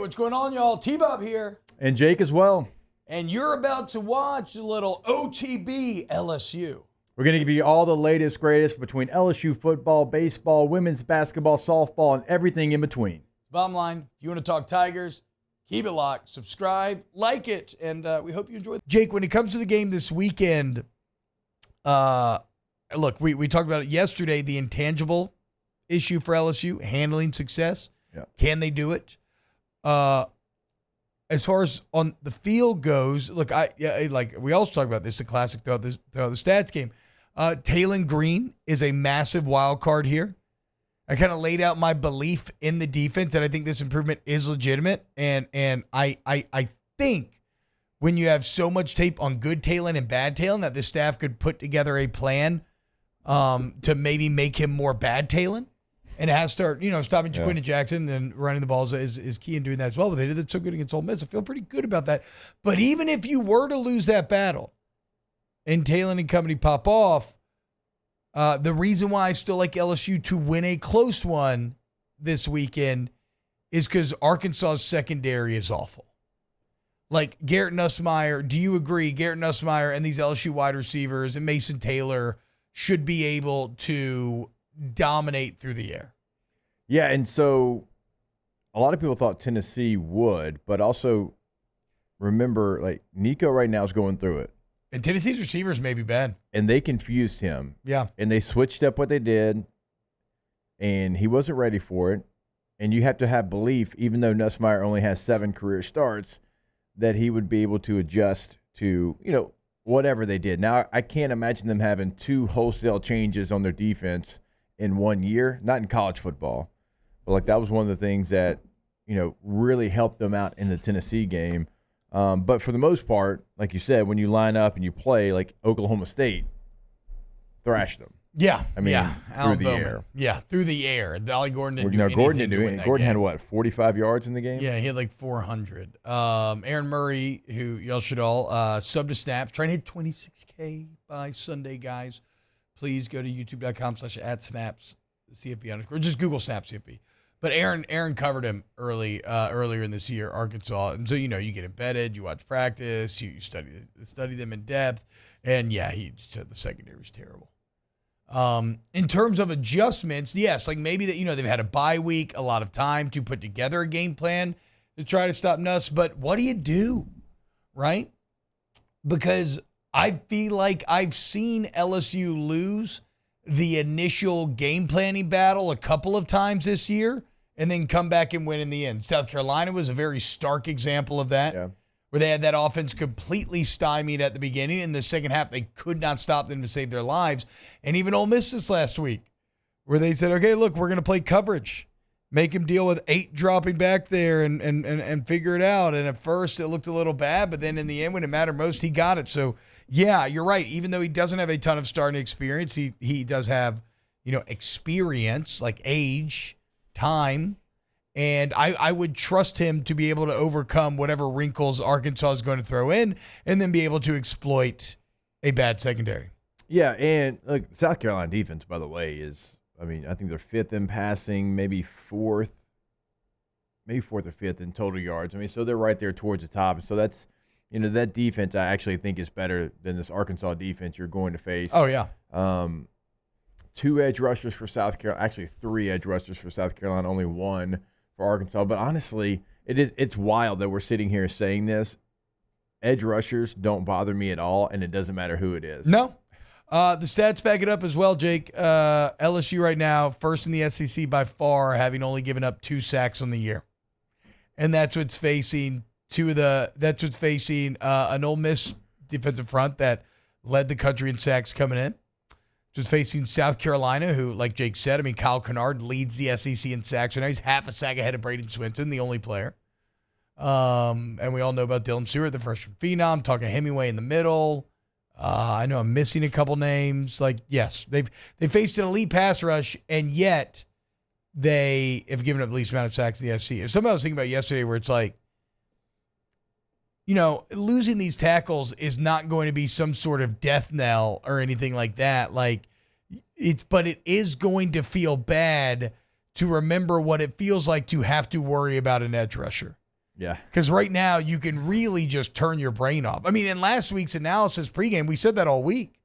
what's going on, y'all? T-Bob here. And Jake as well. And you're about to watch a little OTB LSU. We're going to give you all the latest, greatest between LSU football, baseball, women's basketball, softball, and everything in between. Bottom line, if you want to talk Tigers, keep it locked, subscribe, like it, and we hope you enjoy it. Jake, when it comes to the game this weekend, look, we talked about it yesterday, the intangible issue for LSU, handling success. Yeah. Can they do it? As far as on the field goes, look, we also talk about this, the classic throughout the stats game. Taylon Green is a massive wild card here. I kind of laid out my belief in the defense that I think this improvement is legitimate, and I think when you have so much tape on good Taylon and bad Taylon that this staff could put together a plan to maybe make him more bad Taylon. And it has to start, stopping Jaquinta Jackson and running the balls is key in doing that as well. But they did that so good against Ole Miss. I feel pretty good about that. But even if you were to lose that battle and Taylon and company pop off, the reason why I still like LSU to win a close one this weekend is because Arkansas's secondary is awful. Like Garrett Nussmeier, do you agree? Garrett Nussmeier and these LSU wide receivers and Mason Taylor should be able to dominate through the air. Yeah, and so a lot of people thought Tennessee would, but also remember, like, Nico right now is going through it. And Tennessee's receivers may be bad. And they confused him. Yeah. And they switched up what they did, and he wasn't ready for it. And you have to have belief, even though Nussmeier only has 7 career starts, that he would be able to adjust to, whatever they did. Now, I can't imagine them having 2 wholesale changes on their defense in 1 year, not in college football. But, like, that was one of the things that, really helped them out in the Tennessee game. But for the most part, like you said, when you line up and you play, like Oklahoma State, thrashed them. Yeah. I mean, through the air. Yeah, through the air. Ollie Gordon didn't do anything. Gordon had, what, 45 yards in the game? Yeah, he had like 400. Aaron Murray, who y'all should all sub to snaps, trying to hit 26K by Sunday, guys. Please go to youtube.com/@snaps CFB_. Just Google snaps CFB. But Aaron covered him earlier in this year, Arkansas. And so, you get embedded, you watch practice, you study them in depth. And, yeah, he just said the secondary was terrible. In terms of adjustments, yes, like maybe that, they've had a bye week, a lot of time to put together a game plan to try to stop Nuss. But what do you do, right? Because I feel like I've seen LSU lose the initial game planning battle a couple of times this year and then come back and win in the end. South Carolina was a very stark example of that, where they had that offense completely stymied at the beginning. In the second half, they could not stop them to save their lives. And even Ole Miss this last week, where they said, okay, look, we're going to play coverage. Make him deal with 8 dropping back there and figure it out. And at first, it looked a little bad, but then in the end, when it mattered most, he got it. So, yeah, you're right. Even though he doesn't have a ton of starting experience, he does have, experience, like age, time. And I would trust him to be able to overcome whatever wrinkles Arkansas is going to throw in and then be able to exploit a bad secondary. Yeah, and look, South Carolina defense, by the way, is, I think they're 5th in passing, maybe 4th or 5th in total yards. So they're right there towards the top. And so that's, that defense I actually think is better than this Arkansas defense you're going to face. Oh, yeah. 2 edge rushers for South Carolina, actually 3 edge rushers for South Carolina, only 1 for Arkansas. But honestly, it's wild that we're sitting here saying this. Edge rushers don't bother me at all, and it doesn't matter who it is. No. The stats back it up as well, Jake. LSU right now, first in the SEC by far, having only given up 2 sacks on the year. And that's what's facing an Ole Miss defensive front that led the country in sacks coming in. Just facing South Carolina, who, like Jake said, Kyle Kennard leads the SEC in sacks. So now he's half a sack ahead of Braden Swinson, the only player. And we all know about Dylan Stewart, the freshman phenom, talking Hemingway in the middle. I know I'm missing a couple names. Yes, they faced an elite pass rush, and yet they have given up the least amount of sacks in the SEC. Something I was thinking about yesterday where it's like, losing these tackles is not going to be some sort of death knell or anything like that. But it is going to feel bad to remember what it feels like to have to worry about an edge rusher. Yeah. Because right now you can really just turn your brain off. I mean, in last week's analysis pregame, we said that all week.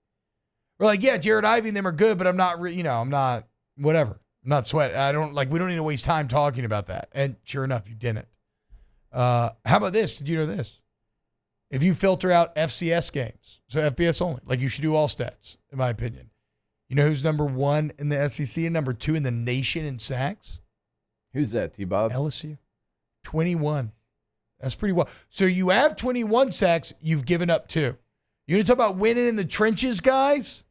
We're like, yeah, Jared Ivey and them are good, but I'm not, I'm not, whatever. I'm not sweat. We don't need to waste time talking about that. And sure enough, you didn't. How about this? Did you know this? If you filter out FCS games, so FBS only, like you should do all stats, in my opinion. You know who's number 1 in the SEC and number 2 in the nation in sacks? Who's that, T-Bob? LSU. 21. That's pretty well. So you have 21 sacks, you've given up 2. You want to talk about winning in the trenches, guys?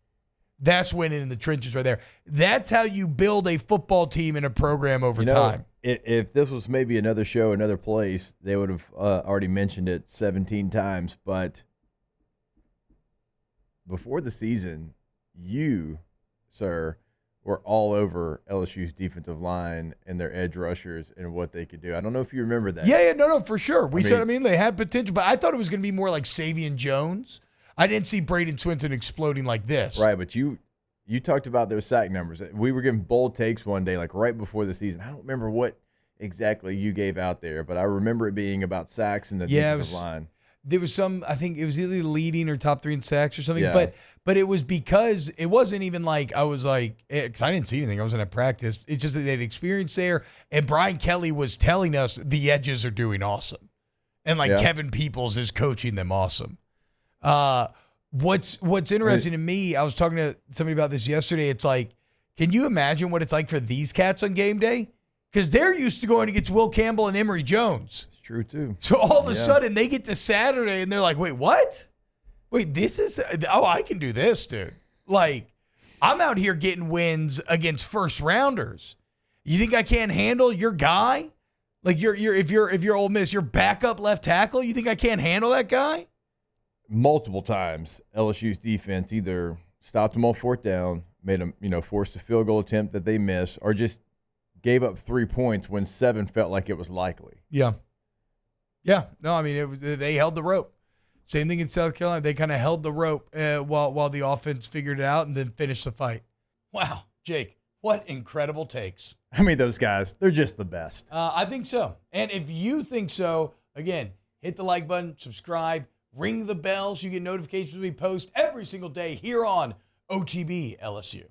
That's winning in the trenches right there. That's how you build a football team and a program over time. If this was maybe another show, another place, they would have already mentioned it 17 times. But before the season, you, sir, were all over LSU's defensive line and their edge rushers and what they could do. I don't know if you remember that. Yeah, no, for sure. We said they had potential, but I thought it was going to be more like Savion Jones. I didn't see Braden Swinson exploding like this. Right, but you talked about those sack numbers. We were giving bold takes one day, like right before the season. I don't remember what exactly you gave out there, but I remember it being about sacks and the defensive line. There was I think it was either leading or top 3 in sacks or something, Yeah. but it was because it wasn't even like I was like, because I didn't see anything. I wasn't at practice. It's just that they had experience there, and Brian Kelly was telling us the edges are doing awesome. And Kevin Peoples is coaching them awesome. What's interesting to me, I was talking to somebody about this yesterday. It's like, can you imagine what it's like for these cats on game day? Because they're used to going against Will Campbell and Emory Jones. It's true, too. So all of a sudden, they get to Saturday, and they're like, wait, what? Wait, I can do this, dude. Like, I'm out here getting wins against first rounders. You think I can't handle your guy? Like, if you're Ole Miss, your backup left tackle, you think I can't handle that guy? Multiple times, LSU's defense either stopped them on 4th down, made them, forced a field goal attempt that they missed, or just gave up 3 points when 7 felt like it was likely. Yeah. No, I mean, they held the rope. Same thing in South Carolina. They kind of held the rope while the offense figured it out and then finished the fight. Wow, Jake, what incredible takes. I mean, those guys, they're just the best. I think so. And if you think so, again, hit the like button, subscribe, ring the bell so you get notifications when we post every single day here on OTB LSU.